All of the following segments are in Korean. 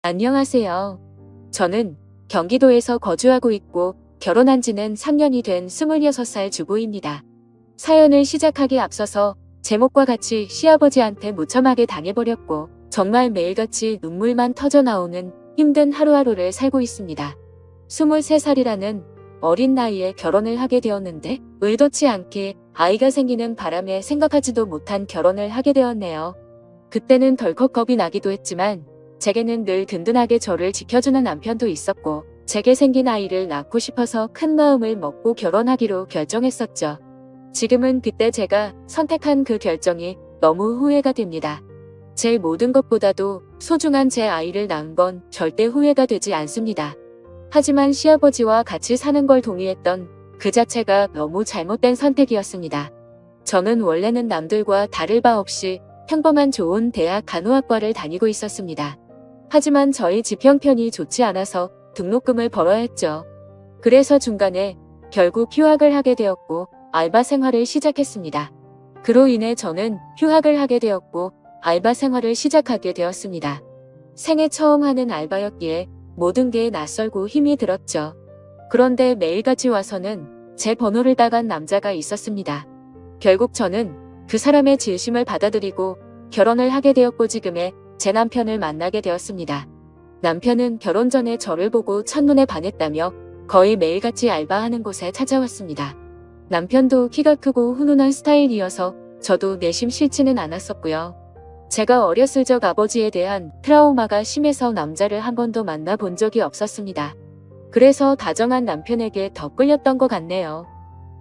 안녕하세요. 저는 경기도에서 거주하고 있고 결혼한 지는 3년이 된 26살 주부입니다. 사연을 시작하기에 앞서서 제목과 같이 시아버지한테 무참하게 당해버렸고 정말 매일같이 눈물만 터져 나오는 힘든 하루하루를 살고 있습니다. 23살이라는 어린 나이에 결혼을 하게 되었는데 의도치 않게 아이가 생기는 바람에 생각하지도 못한 결혼을 하게 되었네요. 그때는 덜컥 겁이 나기도 했지만 제게는 늘 든든하게 저를 지켜주는 남편도 있었고 제게 생긴 아이를 낳고 싶어서 큰 마음을 먹고 결혼하기로 결정했었죠. 지금은 그때 제가 선택한 그 결정이 너무 후회가 됩니다. 제 모든 것보다도 소중한 제 아이를 낳은 건 절대 후회가 되지 않습니다. 하지만 시아버지와 같이 사는 걸 동의했던 그 자체가 너무 잘못된 선택이었습니다. 저는 원래는 남들과 다를 바 없이 평범한 좋은 대학 간호학과를 다니고 있었습니다. 하지만 저희 집 형편이 좋지 않아서 등록금을 벌어야 했죠. 그래서 중간에 결국 휴학을 하게 되었고 알바 생활을 시작했습니다. 그로 인해 저는 휴학을 하게 되었고 알바 생활을 시작하게 되었습니다. 생애 처음 하는 알바였기에 모든 게 낯설고 힘이 들었죠. 그런데 매일같이 와서는 제 번호를 따간 남자가 있었습니다. 결국 저는 그 사람의 진심을 받아들이고 결혼을 하게 되었고 지금의 제 남편을 만나게 되었습니다. 남편은 결혼 전에 저를 보고 첫눈에 반했다며 거의 매일같이 알바하는 곳에 찾아왔습니다. 남편도 키가 크고 훈훈한 스타일이어서 저도 내심 싫지는 않았었고요. 제가 어렸을 적 아버지에 대한 트라우마가 심해서 남자를 한 번도 만나본 적이 없었습니다. 그래서 다정한 남편에게 더 끌렸던 것 같네요.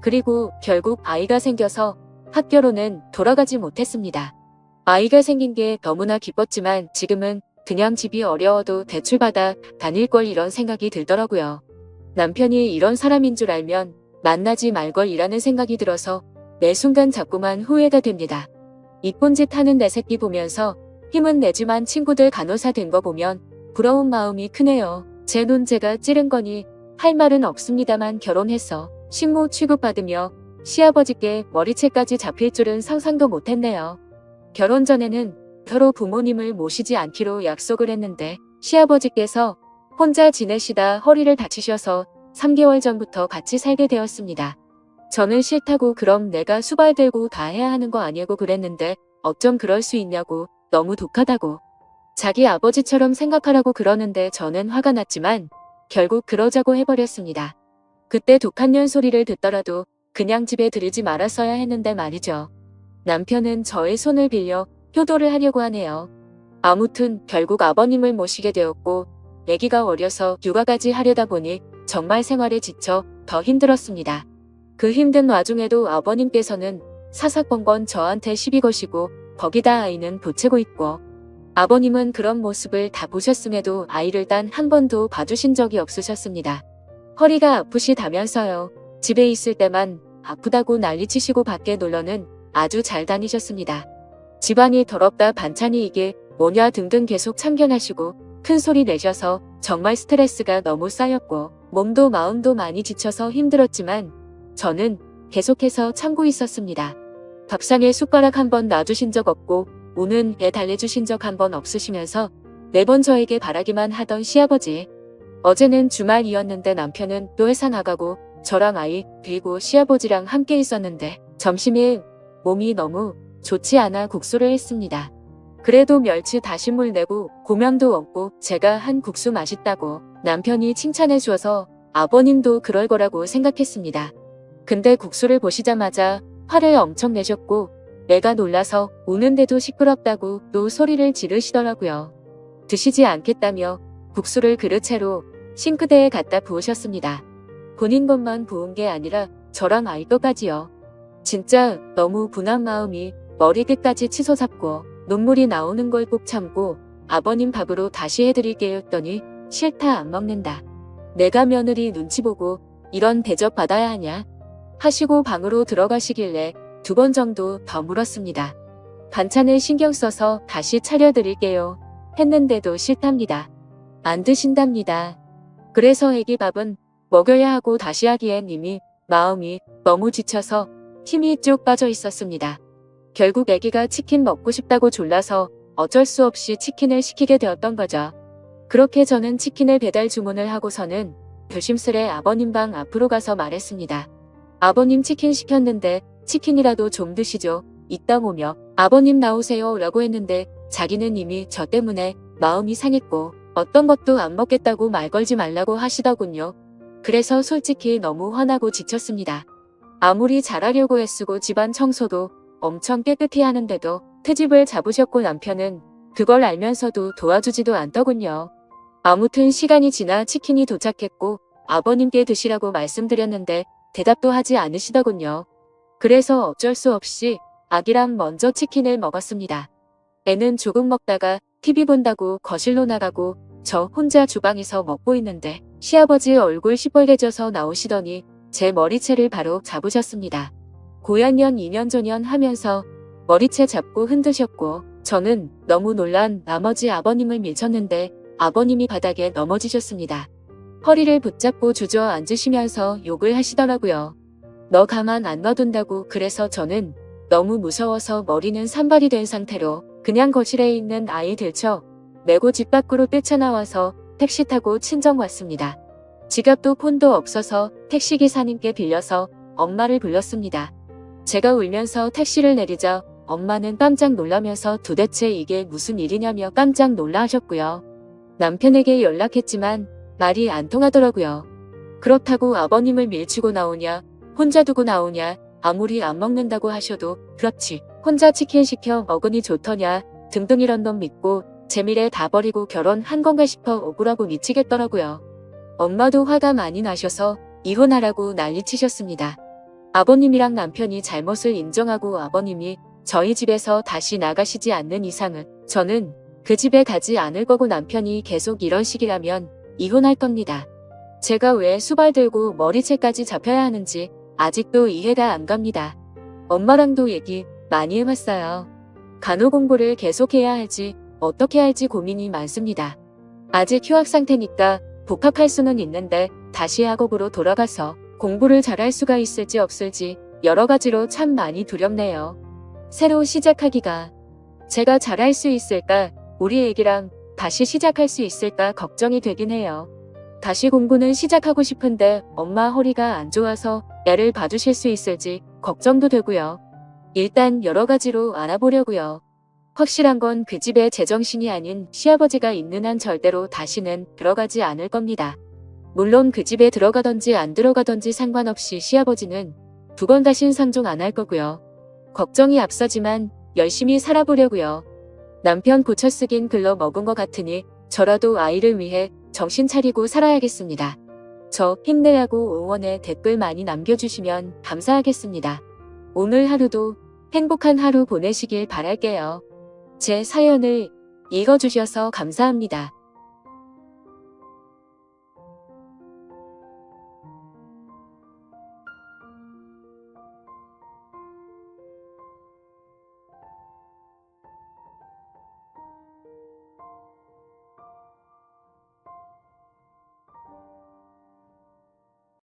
그리고 결국 아이가 생겨서 학교로는 돌아가지 못했습니다. 아이가 생긴 게 너무나 기뻤지만 지금은 그냥 집이 어려워도 대출받아 다닐 걸 이런 생각이 들더라고요. 남편이 이런 사람인 줄 알면 만나지 말걸 이라는 생각이 들어서 매 순간 자꾸만 후회가 됩니다. 이쁜 짓 하는 내 새끼 보면서 힘은 내지만 친구들 간호사 된 거 보면 부러운 마음이 크네요. 제 눈 제가 찌른 거니 할 말은 없습니다만 결혼해서 식모 취급받으며 시아버지께 머리채까지 잡힐 줄은 상상도 못했네요. 결혼 전에는 서로 부모님을 모시지 않기로 약속을 했는데 시아버지께서 혼자 지내시다 허리를 다치셔서 3개월 전부터 같이 살게 되었습니다. 저는 싫다고 그럼 내가 수발 들고 다 해야 하는 거 아니고 그랬는데 어쩜 그럴 수 있냐고 너무 독하다고 자기 아버지처럼 생각하라고 그러는데 저는 화가 났지만 결국 그러자고 해버렸습니다. 그때 독한 년 소리를 듣더라도 그냥 집에 들이지 말았어야 했는데 말이죠. 남편은 저의 손을 빌려 효도를 하려고 하네요. 아무튼 결국 아버님을 모시게 되었고 아기가 어려서 육아까지 하려다 보니 정말 생활에 지쳐 더 힘들었습니다. 그 힘든 와중에도 아버님께서는 사사건건 저한테 시비 거시고 거기다 아이는 보채고 있고 아버님은 그런 모습을 다 보셨음에도 아이를 단 한 번도 봐주신 적이 없으셨습니다. 허리가 아프시다면서요. 집에 있을 때만 아프다고 난리치시고 밖에 놀러는 아주 잘 다니셨습니다. 집안이 더럽다 반찬이 이게 뭐냐 등등 계속 참견하시고 큰 소리 내셔서 정말 스트레스가 너무 쌓였고 몸도 마음도 많이 지쳐서 힘들었지만 저는 계속해서 참고 있었습니다. 밥상에 숟가락 한 번 놔주신 적 없고 우는 애 달래주신 적 한 번 없으시면서 매번 저에게 바라기만 하던 시아버지. 어제는 주말이었는데 남편은 또 회사 나가고 저랑 아이 그리고 시아버지랑 함께 있었는데 점심에 몸이 너무 좋지 않아 국수를 했습니다. 그래도 멸치 다시물 내고 고명도 없고 제가 한 국수 맛있다고 남편이 칭찬해 주어서 아버님도 그럴 거라고 생각했습니다. 근데 국수를 보시자마자 화를 엄청 내셨고 애가 놀라서 우는데도 시끄럽다고 또 소리를 지르시더라고요. 드시지 않겠다며 국수를 그릇채로 싱크대에 갖다 부으셨습니다. 본인 것만 부은 게 아니라 저랑 아이 것까지요. 진짜 너무 분한 마음이 머리 끝까지 치솟았고 눈물이 나오는 걸 꼭 참고 아버님 밥으로 다시 해드릴게요 했더니 싫다 안 먹는다. 내가 며느리 눈치 보고 이런 대접 받아야 하냐 하시고 방으로 들어가시길래 2번 정도 더 물었습니다. 반찬을 신경 써서 다시 차려드릴게요 했는데도 싫답니다. 안 드신답니다. 그래서 애기 밥은 먹여야 하고 다시 하기엔 이미 마음이 너무 지쳐서 힘이 쭉 빠져 있었습니다. 결국 아기가 치킨 먹고 싶다고 졸라서 어쩔 수 없이 치킨을 시키게 되었던 거죠. 그렇게 저는 치킨을 배달 주문을 하고서는 조심스레 아버님 방 앞으로 가서 말했습니다. 아버님 치킨 시켰는데 치킨이라도 좀 드시죠. 이따 오며 아버님 나오세요 라고 했는데 자기는 이미 저 때문에 마음이 상했고 어떤 것도 안 먹겠다고 말 걸지 말라고 하시더군요. 그래서 솔직히 너무 화나고 지쳤습니다. 아무리 잘하려고 애쓰고 집안 청소도 엄청 깨끗이 하는데도 트집을 잡으셨고 남편은 그걸 알면서도 도와주지도 않더군요. 아무튼 시간이 지나 치킨이 도착했고 아버님께 드시라고 말씀드렸는데 대답도 하지 않으시더군요. 그래서 어쩔 수 없이 아기랑 먼저 치킨을 먹었습니다. 애는 조금 먹다가 TV 본다고 거실로 나가고 저 혼자 주방에서 먹고 있는데 시아버지 얼굴 시뻘개져서 나오시더니 제 머리채를 바로 잡으셨습니다. 고양년 2년 조년 하면서 머리채 잡고 흔드셨고 저는 너무 놀란 나머지 아버님을 밀쳤는데 아버님이 바닥에 넘어지셨습니다. 허리를 붙잡고 주저앉으시면서 욕을 하시더라고요. 너 가만 안 놔둔다고. 그래서 저는 너무 무서워서 머리는 산발이 된 상태로 그냥 거실에 있는 아이 들쳐 메고 집 밖으로 뛰쳐나와서 택시 타고 친정 왔습니다. 지갑도 폰도 없어서 택시기사님께 빌려서 엄마를 불렀습니다. 제가 울면서 택시를 내리자 엄마는 깜짝 놀라면서 도대체 이게 무슨 일이냐며 깜짝 놀라 하셨고요. 남편에게 연락했지만 말이 안 통하더라고요. 그렇다고 아버님을 밀치고 나오냐, 혼자 두고 나오냐, 아무리 안 먹는다고 하셔도 그렇지 혼자 치킨 시켜 먹으니 좋더냐 등등 이런 놈 믿고 제 미래 다 버리고 결혼한 건가 싶어 억울하고 미치겠더라고요. 엄마도 화가 많이 나셔서 이혼하라고 난리치셨습니다. 아버님이랑 남편이 잘못을 인정하고 아버님이 저희 집에서 다시 나가시지 않는 이상은 저는 그 집에 가지 않을 거고 남편이 계속 이런 식이라면 이혼할 겁니다. 제가 왜 수발 들고 머리채까지 잡혀야 하는지 아직도 이해가 안 갑니다. 엄마랑도 얘기 많이 해봤어요. 간호 공부를 계속해야 할지 어떻게 할지 고민이 많습니다. 아직 휴학 상태니까 복학할 수는 있는데 다시 학업으로 돌아가서 공부를 잘할 수가 있을지 없을지 여러 가지로 참 많이 두렵네요. 새로 시작하기가 제가 잘할 수 있을까, 우리 애기랑 다시 시작할 수 있을까 걱정이 되긴 해요. 다시 공부는 시작하고 싶은데 엄마 허리가 안 좋아서 애를 봐주실 수 있을지 걱정도 되고요. 일단 여러 가지로 알아보려고요. 확실한 건 그 집에 제정신이 아닌 시아버지가 있는 한 절대로 다시는 들어가지 않을 겁니다. 물론 그 집에 들어가던지 안 들어가던지 상관없이 시아버지는 두 번 다신 상종 안 할 거고요. 걱정이 앞서지만 열심히 살아보려고요. 남편 고쳐쓰긴 글러 먹은 것 같으니 저라도 아이를 위해 정신 차리고 살아야겠습니다. 저 힘내라고 응원에 댓글 많이 남겨주시면 감사하겠습니다. 오늘 하루도 행복한 하루 보내시길 바랄게요. 제 사연을 읽어주셔서 감사합니다.